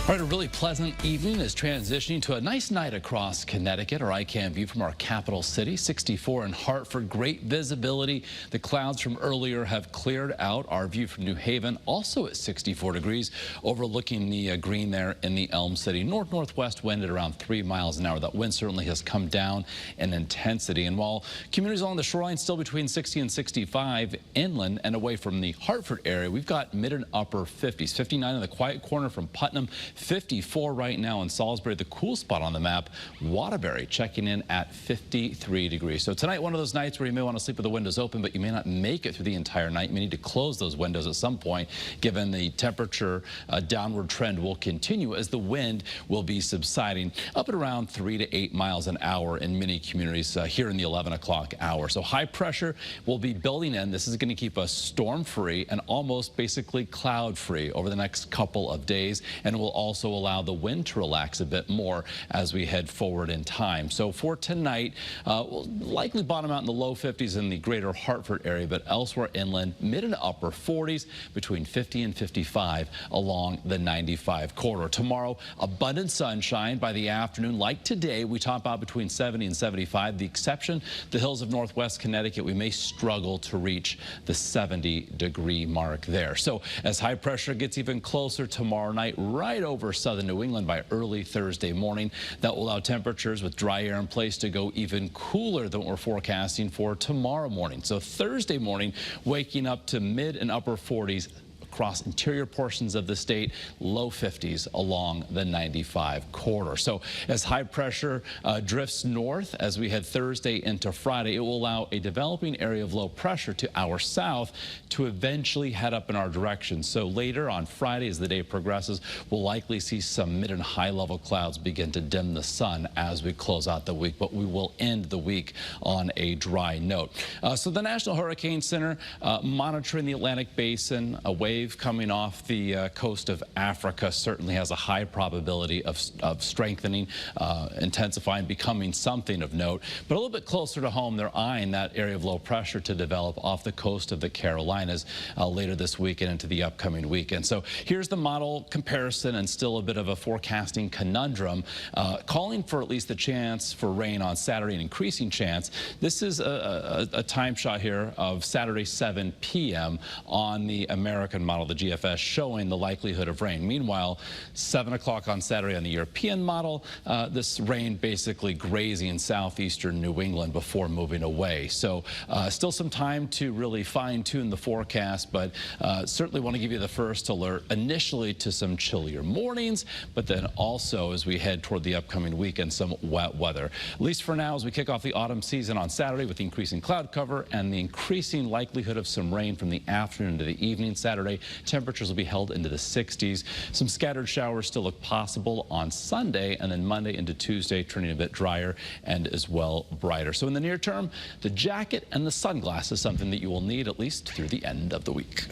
All right, a really pleasant evening is transitioning to a nice night across Connecticut. Our ICAM view from our capital city, 64 in Hartford. Great visibility. The clouds from earlier have cleared out. Our view from New Haven also at 64 degrees, overlooking the green there in the Elm City. North-northwest wind at around 3 miles an hour. That wind certainly has come down in intensity. And while communities along the shoreline still between 60 and 65 inland and away from the Hartford area, we've got mid and upper 50s. 59 in the quiet corner from Putnam. 54 right now in Salisbury. The cool spot on the map, Waterbury, checking in at 53 degrees. So tonight, one of those nights where you may want to sleep with the windows open, but you may not make it through the entire night. You may need to close those windows at some point, given the temperature downward trend will continue as the wind will be subsiding up at around 3 to 8 miles an hour in many communities here in the 11 o'clock hour. So high pressure will be building in. This is going to keep us storm-free and almost basically cloud-free over the next couple of days, and will also allow the wind to relax a bit more as we head forward in time. So for tonight, we'll likely bottom out in the low 50s in the greater Hartford area, but elsewhere inland, mid and upper 40s, between 50 and 55 along the 95 corridor. Tomorrow, abundant sunshine by the afternoon. Like today, we top out between 70 and 75. The exception, the hills of northwest Connecticut, we may struggle to reach the 70-degree mark there. So as high pressure gets even closer tomorrow night, right over southern New England by early Thursday morning, that will allow temperatures with dry air in place to go even cooler than what we're forecasting for tomorrow morning. So Thursday morning, waking up to mid and upper 40s across interior portions of the state, low 50s along the 95 corridor. So as high pressure drifts north as we head Thursday into Friday, it will allow a developing area of low pressure to our south to eventually head up in our direction. So later on Friday, as the day progresses, we'll likely see some mid and high level clouds begin to dim the sun as we close out the week, but we will end the week on a dry note. So the National Hurricane Center monitoring the Atlantic Basin. A wave coming off the coast of Africa certainly has a high probability of strengthening, intensifying, becoming something of note. But a little bit closer to home, they're eyeing that area of low pressure to develop off the coast of the Carolinas later this week and into the upcoming weekend. So here's the model comparison and still a bit of a forecasting conundrum, calling for at least the chance for rain on Saturday, an increasing chance. This is a time shot here of Saturday 7 p.m. on the American model, the GFS, showing the likelihood of rain. Meanwhile, 7 o'clock on Saturday on the European model, this rain basically grazing in southeastern New England before moving away. So still some time to really fine-tune the forecast, but certainly want to give you the first alert initially to some chillier mornings, but then also as we head toward the upcoming weekend, some wet weather. At least for now, as we kick off the autumn season on Saturday with the increasing cloud cover and the increasing likelihood of some rain from the afternoon to the evening. Saturday, temperatures will be held into the 60s. Some scattered showers still look possible on Sunday, and then Monday into Tuesday turning a bit drier and as well brighter. So in the near term, the jacket and the sunglasses is something that you will need at least through the end of the week.